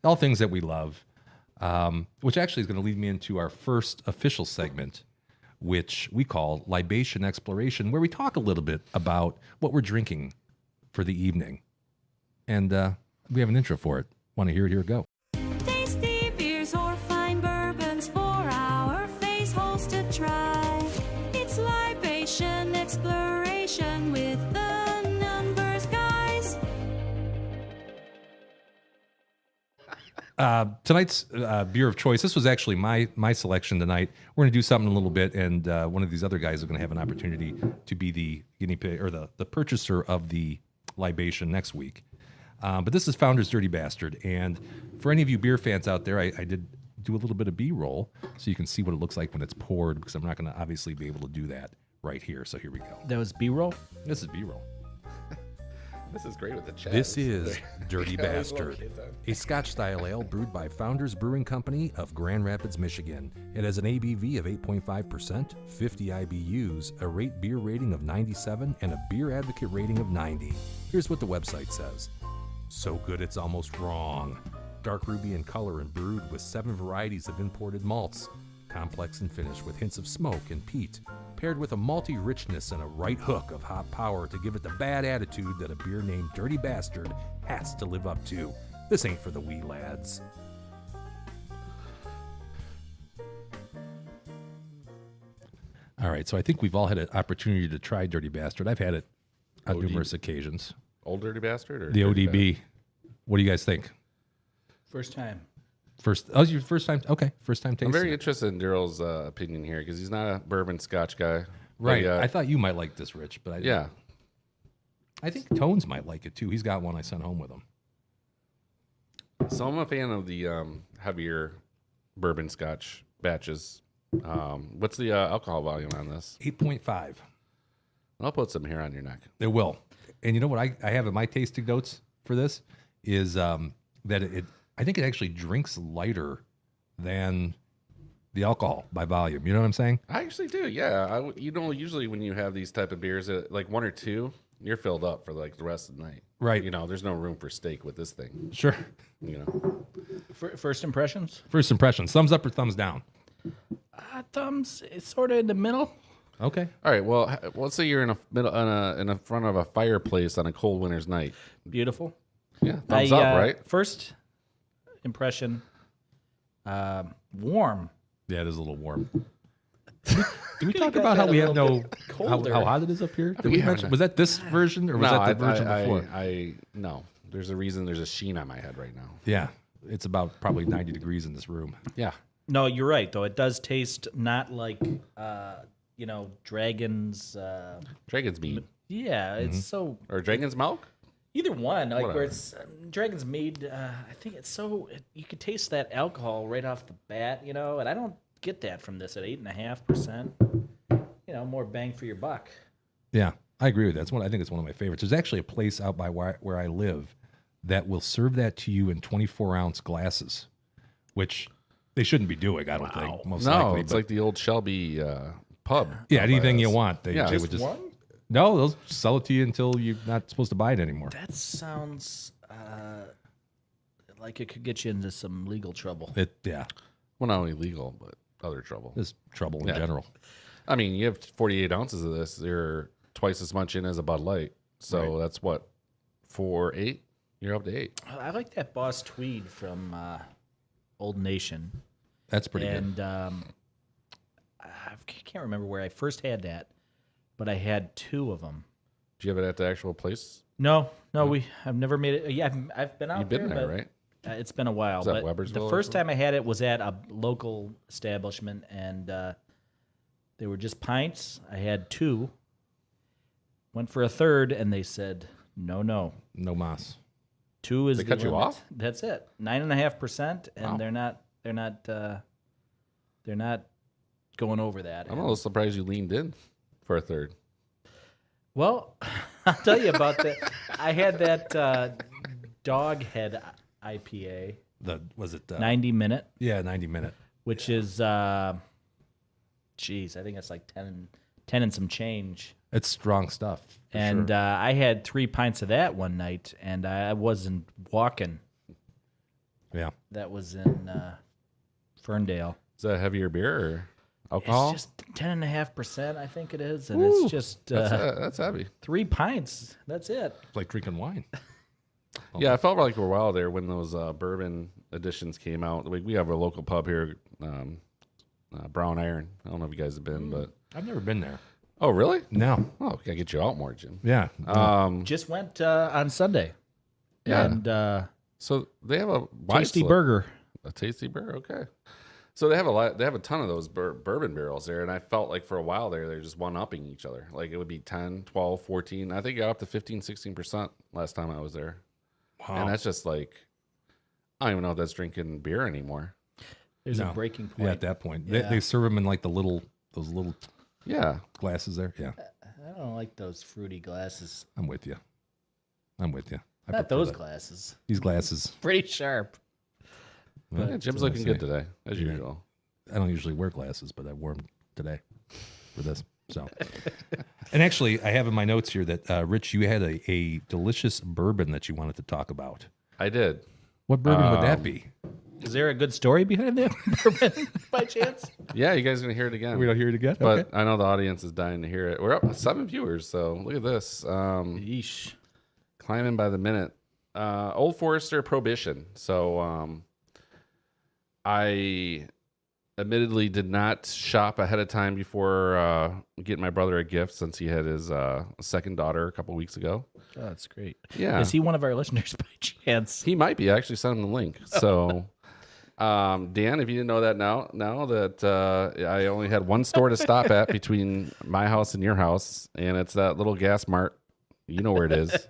all things that we love, which actually is going to lead me into our first official segment, which we call Libation Exploration, where we talk a little bit about what we're drinking for the evening. And we have an intro for it. Want to hear it? Here we go. Tasty beers or fine bourbons for our face holes to try. It's Libation Exploration with the numbers, guys. Tonight's beer of choice. This was actually my selection tonight. We're going to do something a little bit, and one of these other guys is going to have an opportunity to be the guinea pig or the purchaser of the libation next week. But this is Founder's Dirty Bastard, and for any of you beer fans out there, I did do a little bit of B-roll so you can see what it looks like when it's poured, because I'm not going to obviously be able to do that right here. So here we go. That was B-roll? This is B-roll. This is great with the chat. This is Dirty Bastard, a Scotch-style ale brewed by Founders Brewing Company of Grand Rapids, Michigan. It has an ABV of 8.5%, 50 IBUs, a rate beer rating of 97, and a beer advocate rating of 90. Here's what the website says. So good it's almost wrong. Dark ruby in color and brewed with 7 varieties of imported malts. Complex in finish with hints of smoke and peat, paired with a malty richness and a right hook of hop power to give it the bad attitude that a beer named Dirty Bastard has to live up to. This ain't for the wee lads. All right, so I think we've all had an opportunity to try Dirty Bastard. I've had it on numerous occasions. Old Dirty Bastard? Or The Dirty ODB. What do you guys think? First time. It's your first time? Okay, first time tasting. I'm very interested in Daryl's opinion here because he's not a bourbon Scotch guy. Right. But, I thought you might like this, Rich, but I think Tones might like it too. He's got one I sent home with him. So I'm a fan of the heavier bourbon Scotch batches. What's the alcohol volume on this? 8.5. I'll put some hair on your neck. It will. And you know what I have in my tasting notes for this is that I think it actually drinks lighter than the alcohol by volume. You know what I'm saying? I actually do, yeah. Usually when you have these type of beers, like 1 or 2, you're filled up for like the rest of the night. Right. There's no room for steak with this thing. Sure. First impressions? First impressions. Thumbs up or thumbs down? Thumbs, it's sort of in the middle. Okay. All right. Well, let's say you're in the front of a fireplace on a cold winter's night. Beautiful. Yeah, thumbs up, right? First impression, warm. Yeah, it is a little warm. Did we talk about how we have no how hot it is up here? Did we mention, was that this version or was that the version before? No. There's a reason there's a sheen on my head right now. Yeah, it's about probably 90 degrees in this room. Yeah. No, you're right though. It does taste not like Dragon's. Dragon's mead. Yeah, it's so. Or Dragon's milk? Either one, like Whatever. where it's Dragon's mead. I think it's so you could taste that alcohol right off the bat, and I don't get that from this at 8.5%. More bang for your buck. Yeah, I agree with that. I think it's one of my favorites. There's actually a place out by where I live that will serve that to you in 24-ounce glasses, which they shouldn't be doing, I don't think. Most likely, it's like the old Shelby pub. Yeah, anything you want. They Yeah. would just No, they'll sell it to you until you're not supposed to buy it anymore. That sounds like it could get you into some legal trouble. Yeah. Well, not only legal, but other trouble. There's trouble in general. I mean, you have 48 ounces of this. You're twice as much in as a Bud Light. So that's what, 8? You're up to 8. I like that Boss Tweed from Old Nation. That's pretty good. And I can't remember where I first had that, but I had 2 of them. Do you have it at the actual place? No, I've never made it. Yeah, I've been out You've been there, but, right? It's been a while. Is that but Webersville the or first something? time I had it was at a local establishment, and they were just pints. I had 2. Went for a third, and they said, no. No mas. 2 is They the cut you limit. off? That's it. 9.5%, and Wow. they're not going over that. I'm a little surprised you leaned in for a third. Well, I'll tell you about that. I had that Doghead IPA, Was it 90 minute, Yeah, 90 minute. which is, I think it's like 10 and some change. It's strong stuff. for And sure. I had 3 pints of that one night, and I wasn't walking. Yeah. That was in Ferndale. Is that a heavier beer or alcohol? It's just 10.5%, I think it is, and Ooh, it's just that's heavy. 3 pints. That's it. It's like drinking wine. Yeah, I felt like for a while there when those bourbon editions came out. We have a local pub here, Brown Iron. I don't know if you guys have been, but I've never been there. oh, really? No. Oh, gotta get you out more, Jim. Yeah. Just went on Sunday. Yeah. And So they have a wide tasty select- burger. A tasty burger, okay. So they have a lot. They have a ton of those bourbon barrels there, and I felt like for a while there, they're just one-upping each other. Like it would be 10, 12, 14. I think it got up to 15, 16% last time I was there. Wow. And that's just like, I don't even know if that's drinking beer anymore. There's No. a breaking point. Yeah, at that point. Yeah. They serve them in like those little Yeah. glasses there. Yeah. I don't like those fruity glasses. I'm with you. I Not prefer those that. glasses. These glasses. Pretty sharp. Yeah, Jim's looking good today, as Yeah. usual. I don't usually wear glasses, but I wore them today for this. So, and actually, I have in my notes here that Rich, you had a delicious bourbon that you wanted to talk about. I did. What bourbon would that be? Is there a good story behind that bourbon by chance? Yeah, you guys are going to hear it again. We don't hear it again. But Okay. I know the audience is dying to hear it. We're up to 7 viewers, so look at this. Yeesh. Climbing by the minute. Old Forester Prohibition. So I admittedly did not shop ahead of time before getting my brother a gift since he had his second daughter a couple weeks ago. Oh, that's great. Yeah. Is he one of our listeners by chance? He might be. I actually sent him the link. So, Dan, if you didn't know that now that I only had one store to stop at between my house and your house, and it's that little gas mart. You know where it is.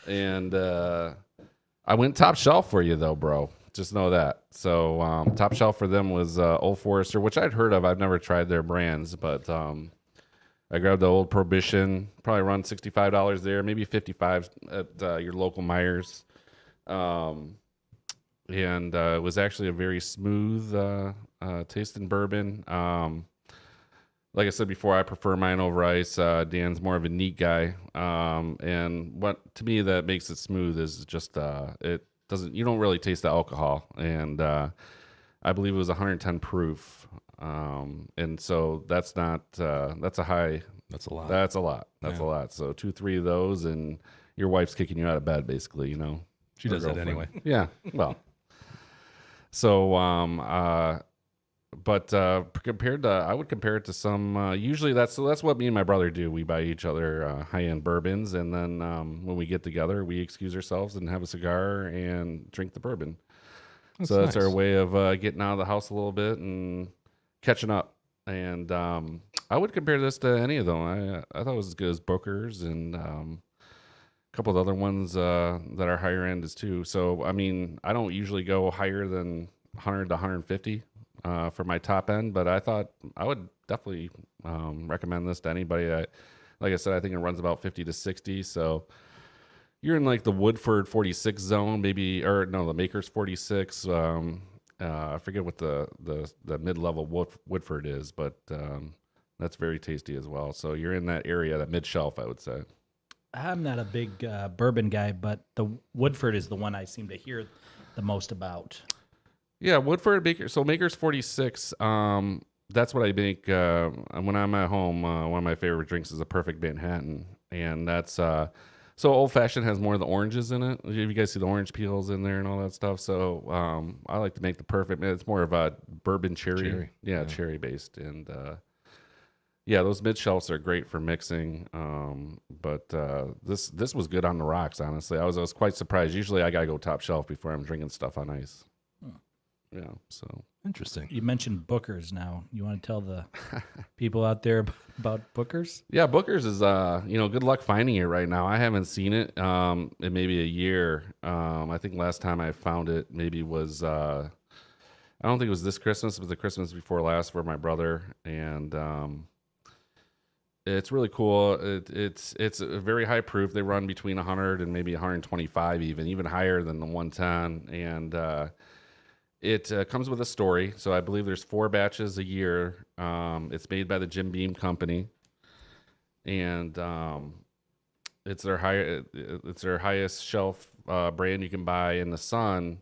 And I went top shelf for you, though, bro. Just know that. So, top shelf for them was Old Forester, which I'd heard of. I've never tried their brands, but I grabbed the old Prohibition. Probably run $65 there, maybe $55 at your local Myers. And it was actually a very smooth tasting bourbon. Like I said before, I prefer mine over ice. Dan's more of a neat guy. And what to me that makes it smooth is just it doesn't. You don't really taste the alcohol, and I believe it was 110 proof. And so that's not that's a high. That's a lot. That's a lot. That's a lot. So 2-3 of those, and your wife's kicking you out of bed, basically. You know, She does that anyway. Yeah. Well. So but compared to, I would compare it to some. Usually, that's what me and my brother do. We buy each other high-end bourbons, and then when we get together, we excuse ourselves and have a cigar and drink the bourbon. So that's nice. our way of getting out of the house a little bit and catching up. And I would compare this to any of them. I thought it was as good as Booker's and a couple of other ones that are higher end as too. So I mean, I don't usually go higher than 100 to 150 for my top end, but I thought I would definitely recommend this to anybody. Like I said, I think it runs about 50 to 60. So you're in like the Woodford 46 zone, maybe, or no, the Maker's 46. I forget what the mid-level Woodford is, but that's very tasty as well. So you're in that area, that mid-shelf, I would say. I'm not a big bourbon guy, but the Woodford is the one I seem to hear the most about. Yeah, Woodford Baker. So Maker's 46. That's what I make when I'm at home. One of my favorite drinks is a Perfect Manhattan, and that's so Old Fashioned has more of the oranges in it. You guys see the orange peels in there and all that stuff. So I like to make the perfect. It's more of a bourbon cherry. Yeah, cherry based, and yeah, those mid shelves are great for mixing. But this was good on the rocks. Honestly, I was quite surprised. Usually, I gotta go top shelf before I'm drinking stuff on ice. Yeah, so Interesting. You mentioned Booker's now. You want to tell the people out there about Booker's? yeah, Booker's is good luck finding it right now. I haven't seen it in maybe a year. I think last time I found it maybe was I don't think it was this Christmas, but the Christmas before last for my brother, and it's really cool. It's a very high proof. They run between 100 and maybe 125, even higher than the 110, and it comes with a story. So I believe there's 4 batches a year. It's made by the Jim Beam Company, and it's their highest shelf brand you can buy in the sun.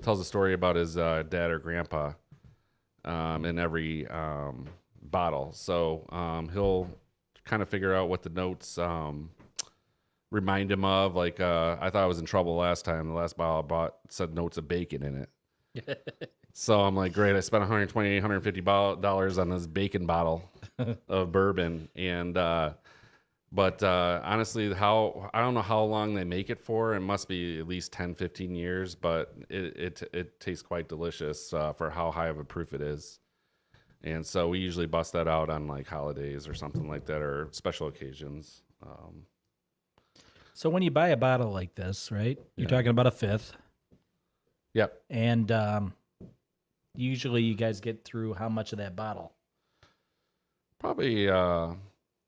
tells a story about his dad or grandpa in every bottle. So he'll kind of figure out what the notes remind him of. Like I thought I was in trouble last time. The last bottle I bought said notes of bacon in it. So I'm like, great. I spent $120, $150 on this bacon bottle of bourbon. And but honestly, I don't know how long they make it for. It must be at least 10, 15 years, but it tastes quite delicious for how high of a proof it is. And so we usually bust that out on like holidays or something like that, or special occasions. So when you buy a bottle like this, right, you're talking about a fifth. Yep. And usually you guys get through how much of that bottle? Probably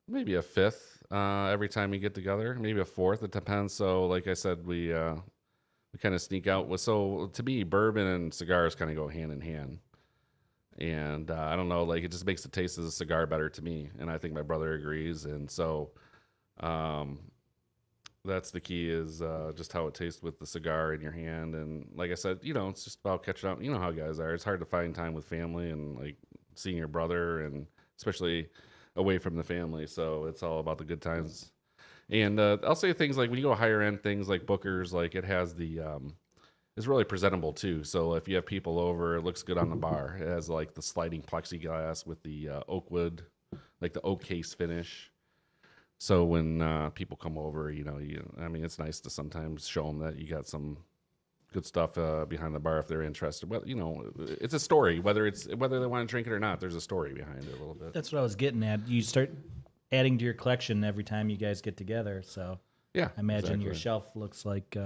maybe a fifth every time we get together, maybe a fourth. It depends. So like I said, we kind of sneak out with. So to me, bourbon and cigars kind of go hand in hand. And I don't know, like it just makes the taste of the cigar better to me, and I think my brother agrees. And so that's the key, is just how it tastes with the cigar in your hand. And like I said, it's just about catching up. You know how guys are. It's hard to find time with family and like seeing your brother, and especially away from the family. So it's all about the good times. And I'll say things like when you go higher end things like Booker's, like it has the it's really presentable too. So if you have people over, it looks good on the bar. It has like the sliding plexiglass with the oak wood, like the oak case finish. So when people come over, it's nice to sometimes show them that you got some good stuff behind the bar if they're interested. But it's a story, whether they want to drink it or not. There's a story behind it a little bit. That's what I was getting at. You start adding to your collection every time you guys get together. So yeah, I imagine exactly. your shelf looks like.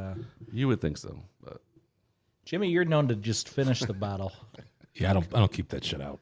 You would think so, but Jimmy, you're known to just finish the bottle. Yeah, I don't keep that shit out.